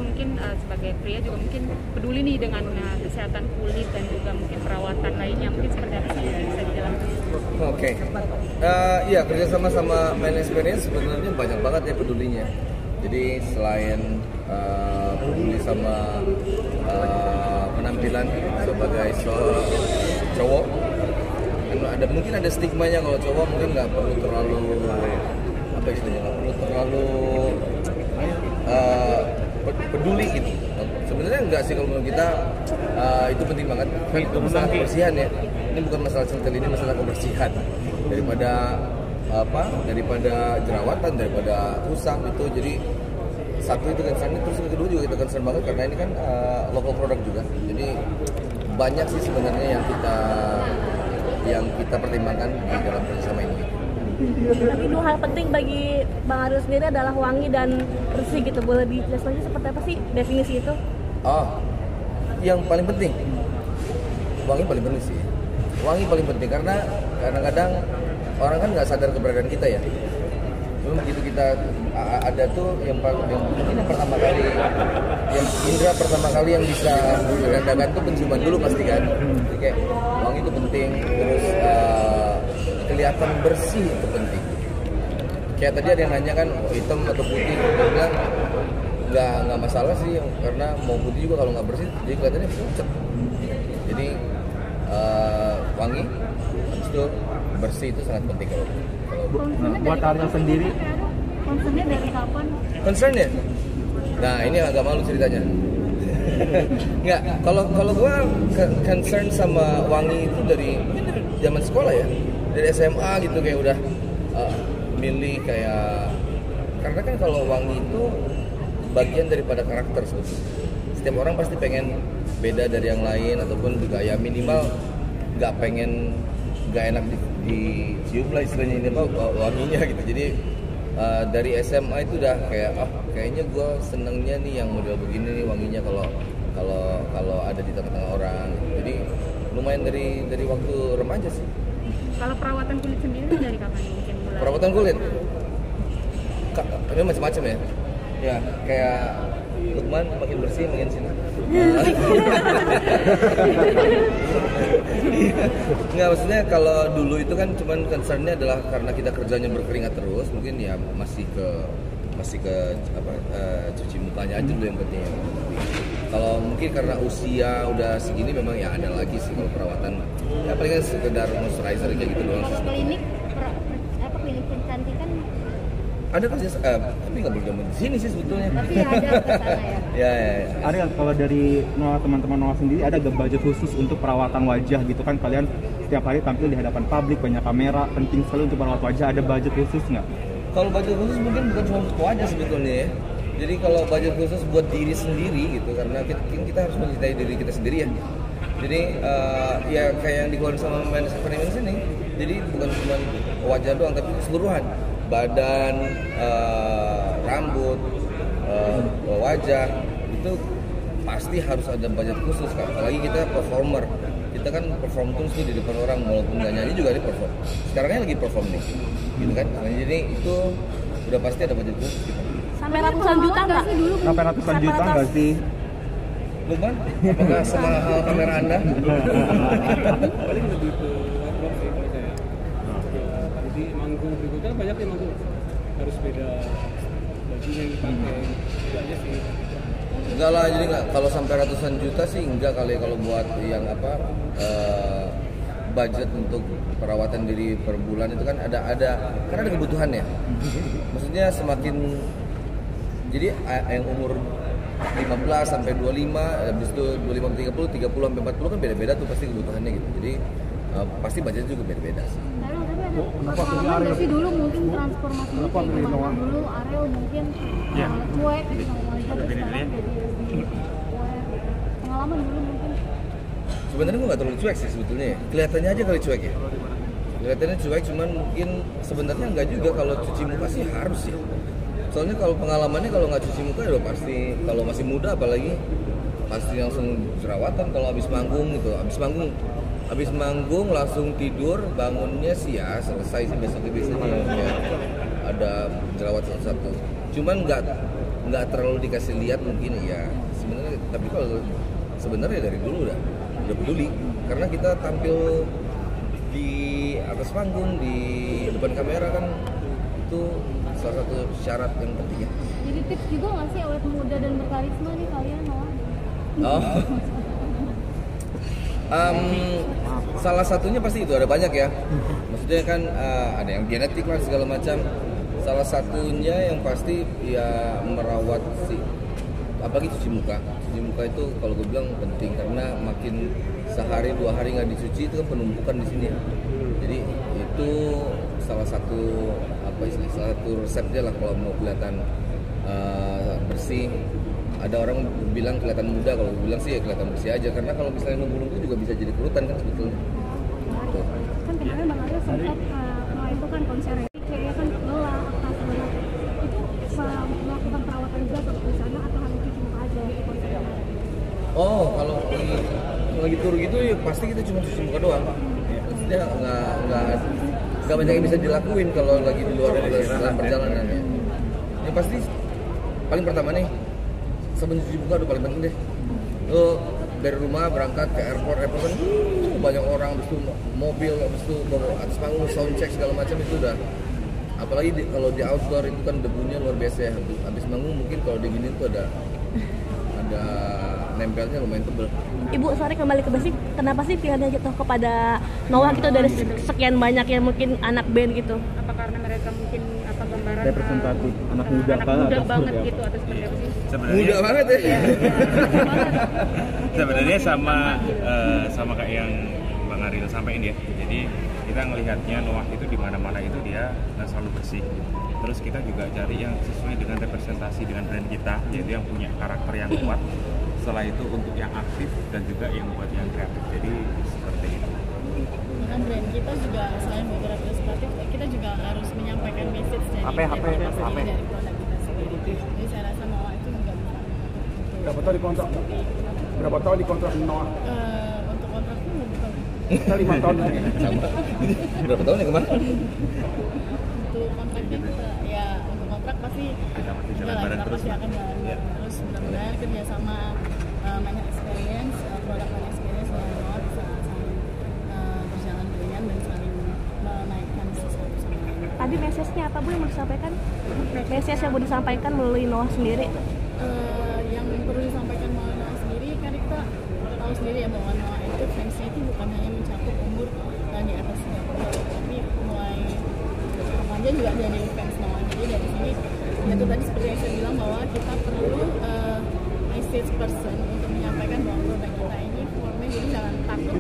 mungkin sebagai pria juga mungkin peduli nih dengan kesehatan kulit dan juga mungkin perawatan lainnya, mungkin seperti apa sih bisa dijelaskan? Oke. Iya, kerjasama sama Man Experience sebenarnya banyak banget ya pedulinya. Jadi selain peduli sama penampilan sebagai cowok, kan mungkin ada stigmanya kalau cowok mungkin nggak perlu terlalu apa istilahnya, nggak perlu terlalu peduli gitu. Sebenarnya enggak sih kalau menurut kita, itu penting banget. Itu masalah kebersihan ya. Ini bukan masalah centil, ini masalah kebersihan. Daripada jerawatan, daripada kusam itu. Jadi satu itu concern, terus yang kedua juga kita concern banget karena ini kan local product juga. Jadi banyak sih sebenarnya yang kita pertimbangkan di dalam kerjasama ini. Tapi dua hal penting bagi Bang Ariel sendiri adalah wangi dan bersih gitu. Boleh dijelaskan seperti apa sih definisi itu? Yang paling penting, wangi paling penting sih. Wangi paling penting karena kadang-kadang orang kan nggak sadar keberadaan kita ya. Cuma begitu kita ada tuh yang mungkin yang pertama kali, yang indera pertama kali yang bisa dirandakan tuh penciuman dulu pasti kan. Jadi kayak wangi itu penting, terus kelihatan bersih itu penting. Kayak tadi ada yang nanya kan hitam atau putih, dia bilang nggak masalah sih karena mau putih juga kalau nggak bersih jadi kelihatannya pucat. Jadi wangi, habis itu bersih itu sangat penting kalau. Buat Ariel sendiri, concernnya dari kapan? Concern ya? Nah ini agak malu ceritanya. Nggak, kalau gue concern sama wangi itu dari zaman sekolah ya, dari SMA gitu kayak udah milih kayak, karena kan kalau wangi itu bagian daripada karakter sebetulnya. Setiap orang pasti pengen beda dari yang lain ataupun juga ya minimal nggak enak dicium lah istilahnya, ini wanginya gitu. Jadi dari SMA itu udah kayak kayaknya gue senengnya nih yang model begini nih wanginya kalau ada di tengah-tengah orang. Jadi lumayan dari waktu remaja sih. Kalau perawatan kulit sendiri dari kapan mungkin mulai? Perawatan kulit ini macam-macam ya. Ya kayak Lukman makin bersih makin sini. Nggak, maksudnya kalau dulu itu kan cuman concernnya adalah karena kita kerjanya berkeringat terus, mungkin ya masih ke cuci mukanya aja dulu yang penting. Kalau mungkin karena usia udah segini memang ya ada lagi sih kalau perawatan ya paling sekedar moisturizer kayak gitu doang. Kalau klinik klinik kecantikan ada kerja, tapi nggak boleh di sini sih sebetulnya. tapi ada ke sana ya. Ya. Ariel, kalau dari teman-teman Noah sendiri ada gak budget khusus untuk perawatan wajah gitu kan? Kalian setiap hari tampil di hadapan publik, banyak kamera, penting sekali untuk merawat wajah. Ada budget khusus nggak? Kalau budget khusus mungkin bukan cuma untuk wajah sebetulnya ya. Jadi kalau budget khusus buat diri sendiri gitu, karena kita harus mencintai diri kita sendiri ya. Jadi ya kayak yang dikeluarin sama Man Experience ini. Jadi bukan cuma wajah doang, tapi keseluruhan. Badan, rambut, wajah itu pasti harus ada budget khusus kan. Apalagi kita performer, kita kan perform terus nih di depan orang, walaupun nggak nyanyi juga dia perform. Sekarang kan lagi perform nih, gitu kan. Nah, jadi itu udah pasti ada budget khusus gitu. Sampai ratusan juta nggak? Sampai ratusan juta nggak sih? Lukman, apakah semahal kamera Anda? Paling lebih ke wardrobe sih kalau saya. Jadi manggung berikutnya banyak yang manggung harus beda bajunya yang dipakai, itu aja sih. Enggak lah, jadi nggak, kalau sampai ratusan juta sih enggak kali. Kalau buat yang budget untuk perawatan diri per bulan itu kan ada karena ada kebutuhan ya. Maksudnya semakin, jadi yang umur 15 sampai 25, habis itu 25 ke 30 sampai 40 kan beda-beda tuh pasti kebutuhannya gitu. Jadi pasti budgetnya juga beda-beda sih. Pengalaman nggak sih dulu mungkin transformasinya kayak gimana? Dulu Ariel mungkin cuek gitu sama wajah, terus sekarang jadi lebih pengalaman dulu mungkin. Sebenarnya gue nggak terlalu cuek sih sebetulnya ya. Kelihatannya aja kali cuek ya. Kelihatannya cuek, cuman mungkin sebenarnya nggak juga. Kalau cuci muka sih harus ya. Soalnya kalau pengalamannya kalau nggak cuci muka ya pasti, kalau masih muda apalagi pasti langsung jerawatan kalau habis manggung gitu. Habis manggung langsung tidur, bangunnya sih ya selesai sih besoknya biasanya ya, ada jerawat satu-satu. Cuman nggak nggak terlalu dikasih lihat mungkin ya sebenarnya, tapi kalau sebenarnya dari dulu udah peduli karena kita tampil di atas panggung, di depan kamera kan itu salah satu syarat yang penting ya. Jadi tips juga nggak sih awet muda dan berkarisma nih kalian Noah? Salah satunya pasti itu ada banyak ya. Maksudnya kan ada yang genetik lah segala macam. Salah satunya yang pasti ya merawat apalagi cuci muka. Cuci muka itu kalau gue bilang penting karena makin sehari 2 hari nggak dicuci itu kan penumpukan di sini. Jadi itu salah satu salah satu resepnya lah kalau mau kelihatan bersih. Ada orang bilang kelihatan muda, kalau gue bilang sih ya kelihatan bersih aja karena kalau misalnya nunggu-nunggu juga bisa jadi kerutan kan sebetulnya. Kan kemarin Bang Aryo sempat itu kan konser kayaknya kan lelah sebenarnya itu melakukan perawatan juga di sana atau hanya cuci muka aja di konsernya? Oh, kalau lagi tur gitu ya pasti kita cuma cuci muka doang. Maksudnya nggak banyak yang bisa dilakuin kalau lagi di luar dalam perjalanan ya. Yang pasti paling pertama nih sabun cuci muka udah paling penting deh. Lo dari rumah berangkat ke airport kan banyak orang, habis itu mobil, habis itu bawa atas panggung sound check segala macam itu udah. Apalagi kalau di outdoor itu kan debunya luar biasa ya. Habis manggung mungkin kalau diginin tuh ada nempelnya lumayan tebel. Ibu, sorry kembali ke basic, kenapa sih pilihannya jatuh kepada Noah gitu dari sekian banyak yang mungkin anak band gitu? Apa karena mereka mungkin gambaran representatif anak muda banget gitu atau seperti apa sih? Muda banget ya. Sebenarnya sama kayak yang Bang Ariel sampaikan ya. Jadi kita ngelihatnya Noah itu di mana-mana itu dia selalu bersih. Terus kita juga cari yang sesuai dengan representasi dengan brand kita, yaitu yang punya karakter yang kuat. Setelah itu untuk yang aktif dan juga yang buat yang kreatif. Jadi seperti itu. Dengan brand kita juga selain buat representatif, kita juga harus menyampaikan message dari produk kita sendiri. Jadi saya rasa Noah itu juga bisa. Berapa tahun dikontrak? Berapa tahun dikontrak Noah? Untuk kontraknya lebih tahun. Kita 5 tahun lagi. Sama. Berapa tahun ya kemarin? Untuk kontraknya kita ya untuk kontrak pasti jalan bareng terus. Pasti akan jalan terus mudah-mudahan kerjasama Man Experience, produk Man Experience dan Noah bisa saling berjalan ringan dan saling menaikkan sesuatu sama lain. Tadi message-nya apa Bu yang mau disampaikan? Message yang mau disampaikan melalui Noah sendiri? Yang perlu disampaikan melalui Noah sendiri kan kita tahu sendiri ya bahwa Noah itu fansnya itu bukan hanya mencakup umur di atas 30 tapi mulai remaja juga jadi fans Noah. Jadi dari sini itu tadi seperti yang saya bilang bahwa kita perlu message person untuk menyampaikan bahwa produk kita ini formnya, jadi jangan takut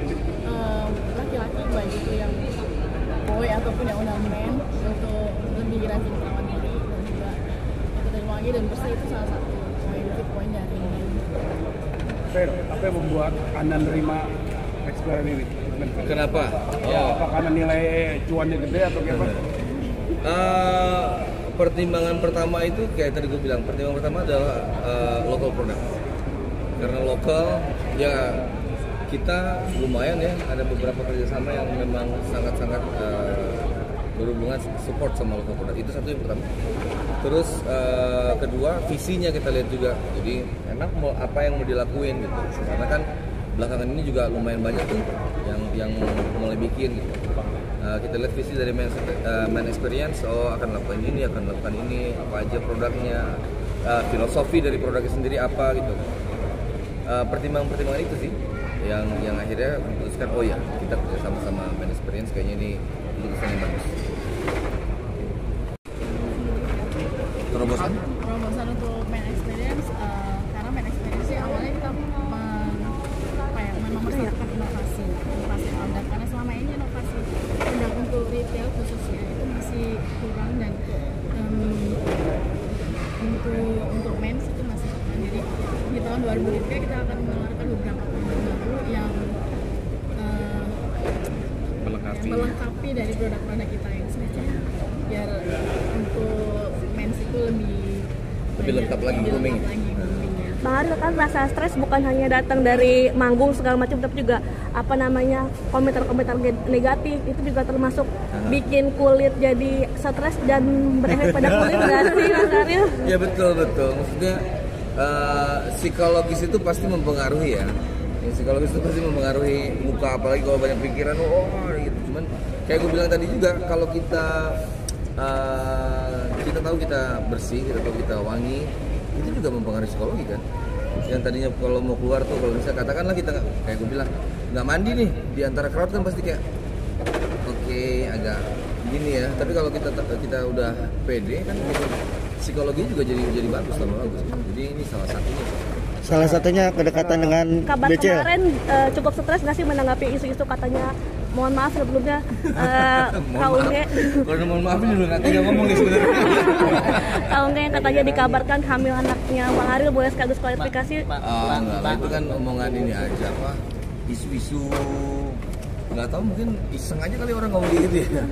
laki-laki baik itu yang boy ataupun yang udah man untuk lebih rajin merawat diri dan juga itu dari wangi dan bersih itu salah satu poin dari Fer, apa yang membuat Anda menerima eksperimen ini? Kenapa? Apa karena nilai cuannya gede atau gimana? Pertimbangan pertama itu kayak tadi gue bilang, pertimbangan pertama adalah local product. Karena lokal ya kita lumayan ya, ada beberapa kerjasama yang memang sangat-sangat berhubungan support sama local product. Itu satu yang pertama. Terus kedua visinya kita lihat juga. Jadi enak mau apa yang mau dilakuin gitu. Karena kan belakangan ini juga lumayan banyak tuh yang mulai bikin gitu. Kita lihat visi dari Man Experience, akan lakukan ini, apa aja produknya, filosofi dari produknya sendiri apa gitu. Pertimbangan itu sih yang akhirnya memutuskan kita kerja sama Man Experience, kayaknya ini keputusan yang bagus. Terobosan untuk Man Experience, karena Man Experience sih awalnya kita menomorsatukan inovasi produk, karena selama ini inovasi produk untuk retail khususnya itu masih kurang dan untuk mens itu masih kurang. Jadi di tahun 2023 kita akan mengeluarkan beberapa produk baru yang melengkapi dari produk-produk kita yang sebetulnya biar untuk mens itu lebih lengkap lagi groomingnya. Bang Ariel kan rasa stres bukan hanya datang dari manggung segala macam, tapi juga apa namanya komentar-komentar negatif itu juga termasuk bikin kulit jadi stres dan berefek pada kulit nggak sih Mas Ariel? Ya betul. Maksudnya psikologis itu pasti mempengaruhi ya. Psikologis itu pasti mempengaruhi muka, apalagi kalau banyak pikiran gitu. Cuman kayak gue bilang tadi juga, kalau kita tahu kita bersih, kita tahu kita wangi, itu juga mempengaruhi psikologi kan. Yang tadinya kalau mau keluar tuh, kalau misalnya katakanlah kita kayak gue bilang nggak mandi nih di antara crowd kan pasti kayak oke, agak gini ya. Tapi kalau kita udah pede kan gitu, psikologi juga jadi bagus, tambah bagus. Jadi ini salah satunya kedekatan dengan kabar BCL. Kemarin cukup stres nggak sih menanggapi isu-isu katanya, mohon maaf sebelumnya Kaunge kalau mohon maaf ini lu nanti nggak ngomong nih sebenarnya. Kaunge yang katanya dikabarkan hamil anaknya Bang Ariel, boleh sekaligus klarifikasi? Enggak, itu kan omongan ini aja, apa isu-isu nggak tahu, mungkin iseng aja kali orang ngomong gitu ya.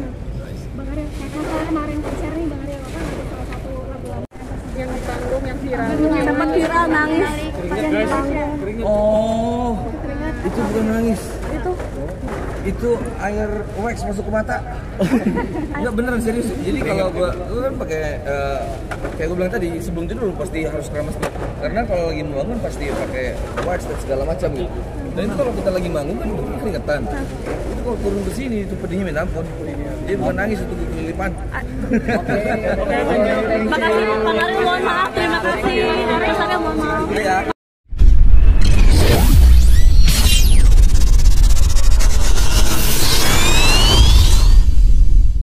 Bang Ariel, kayak kemarin konser nih Bang Ariel, apa ada salah satu lagu yang di panggung yang viral. Sempat viral nangis. Oh, itu bukan nangis. Itu air wax masuk ke mata. Enggak, beneran serius. Jadi kalau gua kan pakai kayak gue bilang tadi, sebelum tidur pasti harus keramas. Karena kalau lagi bangun pasti pakai wax dan segala macam gitu. Dan itu kalau kita lagi bangun kan itu keringetan. Itu kalau turun ke sini itu pedihnya minta ampun. Jadi bukan nangis, itu kelilipan. Makasih Bang Ariel, mohon maaf, terima kasih. Mas Ariel mohon maaf. Ya.